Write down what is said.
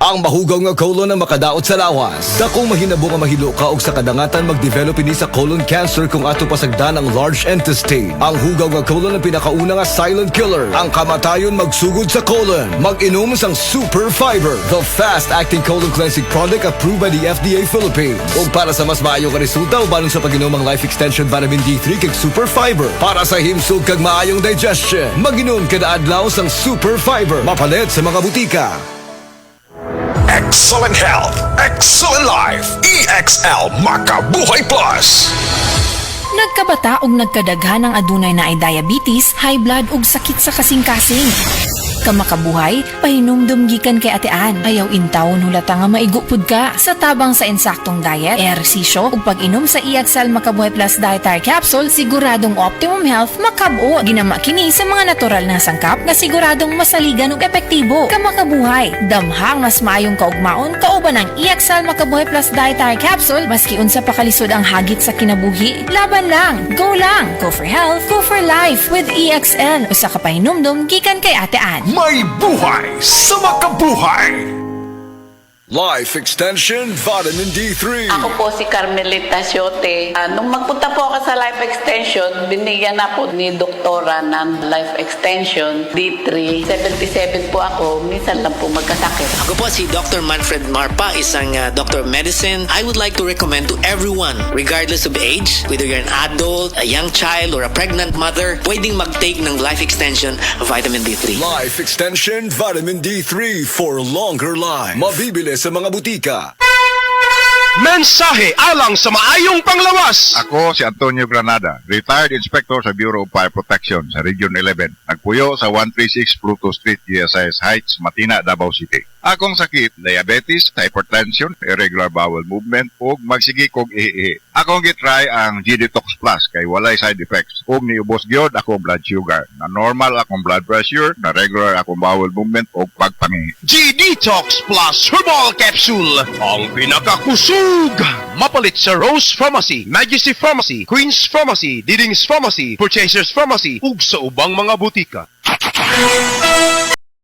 Ang mahugaw nga colon na makadaot sa lawas. Dakong mahinabo nga mahilo ka og sa kadangatan mag-develop ini sa colon cancer kung ato pasagdan ang large intestine. Ang hugaw nga colon ang pinakauna nga silent killer. Ang kamatayon magsugod sa colon. Mag-inom sang Super Fiber, the fast-acting colon cleansing product approved by the FDA Philippines. Ug para sa mas maayo nga resulta ubanon sa pag-inom ang Life Extension Vitamin D3 kag Super Fiber para sa himsog kag maayong digestion. Mag-inom kada adlaw sang Super Fiber. Mapalit sa mga butika. Excellent health, excellent life. EXL Makabuhay Plus. Nagkabata og nagkadaghan ng adunay na ay diabetes, high blood ug sakit sa kasing-kasing. Kamakabuhay, pahinumdum gikan kay atean. Ayaw intawon hulata nga maigupod ka sa tabang sa insaktong diet, ehersisyo ug pag-inom sa EXL Makabuhay Plus Dietary Capsule, siguradong optimum health makab-o. Ginama kini sa mga natural na sangkap nga siguradong masaligan ug epektibo. Kamakabuhay, damhang mas maayong kaugmaon kauban ang EXL Makabuhay Plus Dietary Capsule maski unsa pa kalisod ang hagit sa kinabuhi. Laban lang, go for health, go for life with EXL. Usa ka pahinumdum gikan kay atean. May buhay sa makabuhay. Life Extension Vitamin D3. Ako po si Carmelita Siote. Nung magpunta po ako sa Life Extension, binigyan na po ni Doktora ng Life Extension D3. 77 po ako, minsan lang po magkasakit. Ako po si Dr. Manfred Marpa, isang Doctor of Medicine. I would like to recommend to everyone, regardless of age, whether you're an adult, a young child, or a pregnant mother, pwedeng mag-take ng Life Extension Vitamin D3. Life Extension Vitamin D3 for longer life. Mabibili sa mga butika. Mensahe alang sa maayong panglawas. Ako si Antonio Granada, retired inspector sa Bureau of Fire Protection sa Region 11. Nagpuyo sa 136 Pluto Street, GSIS Heights, Matina, Davao City. Akong sakit, diabetes, hypertension, irregular bowel movement, ug magsigi kog ihi. Akong gitry ang G-Detox Plus kay walay side effects. Ug niubos gyud akong blood sugar. Na normal akong blood pressure, na regular akong bowel movement ug pagpangihi. G-Detox Plus Herbal Capsule. Ang pinakakusog. Mapalit sa Rose Pharmacy, Majesty Pharmacy, Queen's Pharmacy, Diding's Pharmacy, Purchasers Pharmacy ug sa ubang mga butika.